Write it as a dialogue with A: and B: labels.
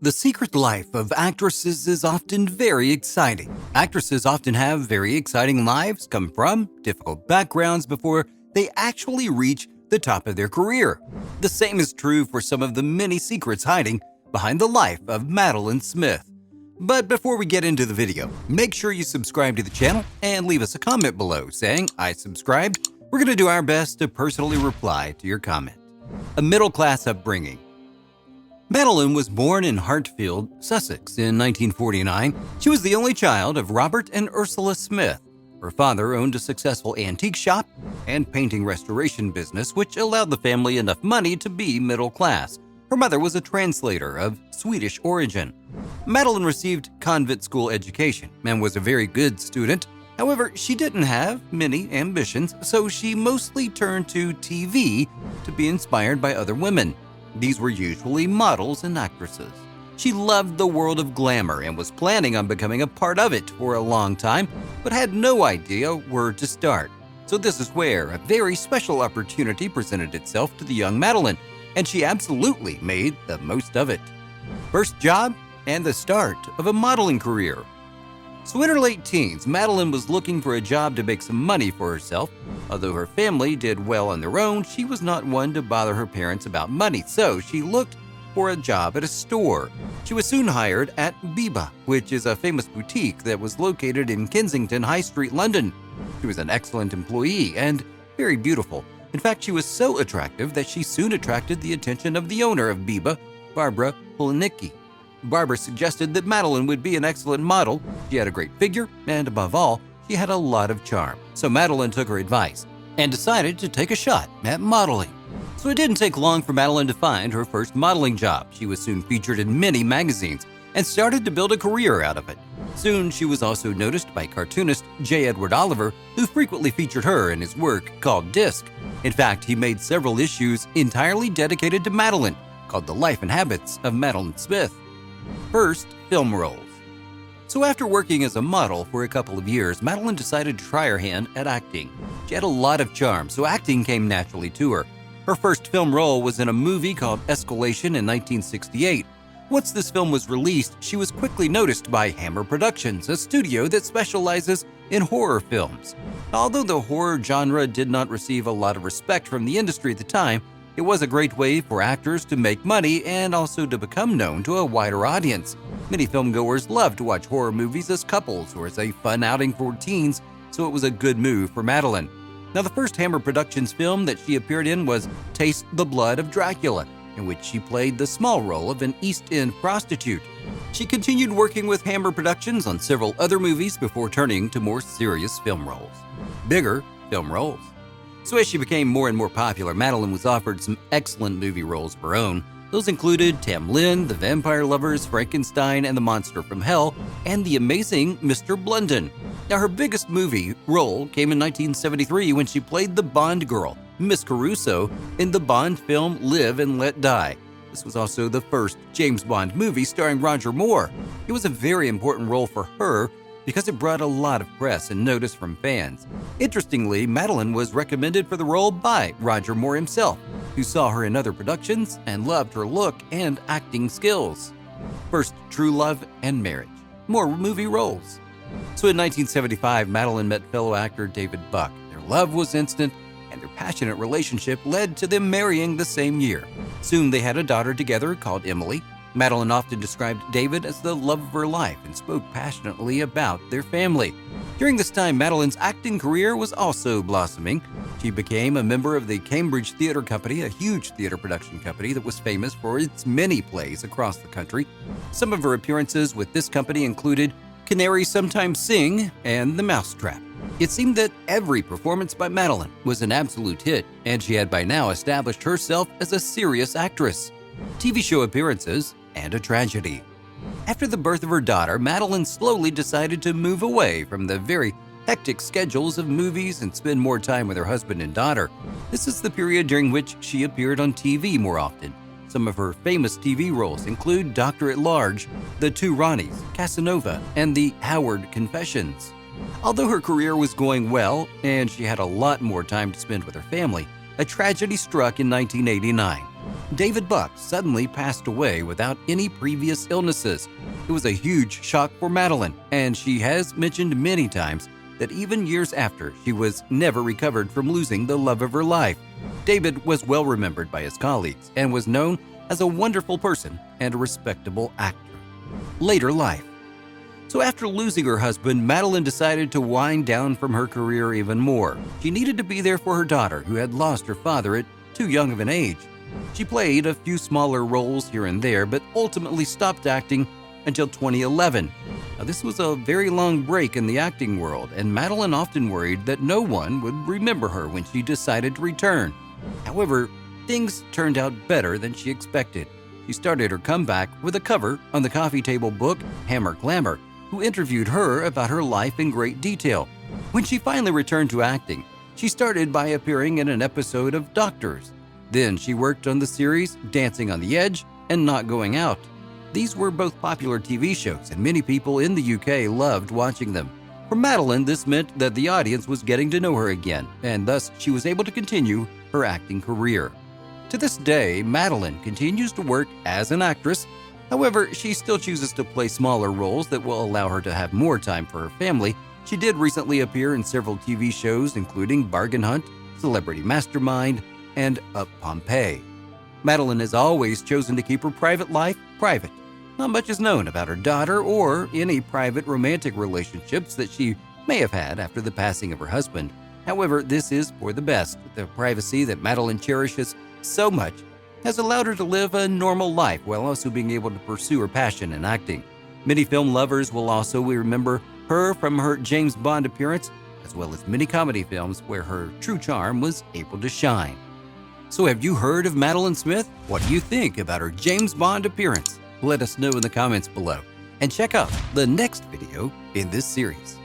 A: The secret life of actresses is often very exciting. Actresses often have very exciting lives, come from difficult backgrounds before they actually reach the top of their career. The same is true for some of the many secrets hiding behind the life of Madeline Smith. But before we get into the video, make sure you subscribe to the channel and leave us a comment below saying, "I subscribed." We're going to do our best to personally reply to your comment. A middle-class upbringing. Madeline was born in Hartfield, Sussex in 1949. She was the only child of Robert and Ursula Smith. Her father owned a successful antique shop and painting restoration business, which allowed the family enough money to be middle class. Her mother was a translator of Swedish origin. Madeline received convent school education and was a very good student. However, she didn't have many ambitions, so she mostly turned to TV to be inspired by other women. These were usually models and actresses. She loved the world of glamour and was planning on becoming a part of it for a long time, but had no idea where to start. So this is where a very special opportunity presented itself to the young Madeline, and she absolutely made the most of it. First job and the start of a modeling career. So in her late teens, Madeline was looking for a job to make some money for herself. Although her family did well on their own, she was not one to bother her parents about money, so she looked for a job at a store. She was soon hired at Beacham, which is a famous boutique that was located in Kensington High Street, London. She was an excellent employee and very beautiful. In fact, she was so attractive that she soon attracted the attention of the owner of Beacham, Barbara Polnicki. Barbara suggested that Madeline would be an excellent model. She had a great figure, and above all, she had a lot of charm. So Madeline took her advice and decided to take a shot at modeling. So it didn't take long for Madeline to find her first modeling job. She was soon featured in many magazines and started to build a career out of it. Soon, she was also noticed by cartoonist J. Edward Oliver, who frequently featured her in his work called Disc. In fact, he made several issues entirely dedicated to Madeline, called The Life and Habits of Madeline Smith. First, film roles. So after working as a model for a couple of years, Madeline decided to try her hand at acting. She had a lot of charm, so acting came naturally to her. Her first film role was in a movie called Escalation in 1968. Once this film was released, she was quickly noticed by Hammer Productions, a studio that specializes in horror films. Although the horror genre did not receive a lot of respect from the industry at the time, it was a great way for actors to make money and also to become known to a wider audience. Many filmgoers love to watch horror movies as couples or as a fun outing for teens, so it was a good move for Madeline. Now, the first Hammer Productions film that she appeared in was Taste the Blood of Dracula, in which she played the small role of an East End prostitute. She continued working with Hammer Productions on several other movies before turning to more serious film roles. Bigger film roles. So as she became more and more popular, Madeline was offered some excellent movie roles of her own. Those included Tam Lin, The Vampire Lovers, Frankenstein and the Monster from Hell, and The Amazing Mr. Blunden. Now, her biggest movie role came in 1973 when she played the Bond girl, Miss Caruso, in the Bond film Live and Let Die. This was also the first James Bond movie starring Roger Moore. It was a very important role for her because it brought a lot of press and notice from fans. Interestingly, Madeline was recommended for the role by Roger Moore himself, who saw her in other productions and loved her look and acting skills. First, True Love and Marriage. More movie roles. So in 1975, Madeline met fellow actor David Buck. Their love was instant, and their passionate relationship led to them marrying the same year. Soon they had a daughter together called Emily. Madeline often described David as the love of her life and spoke passionately about their family. During this time, Madeline's acting career was also blossoming. She became a member of the Cambridge Theatre Company, a huge theater production company that was famous for its many plays across the country. Some of her appearances with this company included Canaries Sometimes Sing and The Mousetrap. It seemed that every performance by Madeline was an absolute hit, and she had by now established herself as a serious actress. TV show appearances and a tragedy. After the birth of her daughter, Madeline slowly decided to move away from the very hectic schedules of movies and spend more time with her husband and daughter. This is the period during which she appeared on TV more often. Some of her famous TV roles include Doctor at Large, The Two Ronnies, Casanova, and The Howard Confessions. Although her career was going well and she had a lot more time to spend with her family, a tragedy struck in 1989. David Buck suddenly passed away without any previous illnesses. It was a huge shock for Madeline, and she has mentioned many times that even years after, she was never recovered from losing the love of her life. David was well remembered by his colleagues and was known as a wonderful person and a respectable actor. Later life. So after losing her husband, Madeline decided to wind down from her career even more. She needed to be there for her daughter, who had lost her father at too young of an age. She played a few smaller roles here and there, but ultimately stopped acting until 2011. Now, this was a very long break in the acting world, and Madeline often worried that no one would remember her when she decided to return. However, things turned out better than she expected. She started her comeback with a cover on the coffee table book Hammer Glamour, who interviewed her about her life in great detail. When she finally returned to acting, she started by appearing in an episode of Doctors. Then she worked on the series Dancing on the Edge and Not Going Out. These were both popular TV shows, and many people in the UK loved watching them. For Madeline, this meant that the audience was getting to know her again, and thus she was able to continue her acting career. To this day, Madeline continues to work as an actress. However, she still chooses to play smaller roles that will allow her to have more time for her family. She did recently appear in several TV shows, including Bargain Hunt, Celebrity Mastermind, and Up Pompeii. Madeline has always chosen to keep her private life private. Not much is known about her daughter or any private romantic relationships that she may have had after the passing of her husband. However, this is for the best. The privacy that Madeline cherishes so much has allowed her to live a normal life while also being able to pursue her passion in acting. Many film lovers will also remember her from her James Bond appearance, as well as many comedy films where her true charm was able to shine. So have you heard of Madeline Smith? What do you think about her James Bond appearance? Let us know in the comments below, and check out the next video in this series.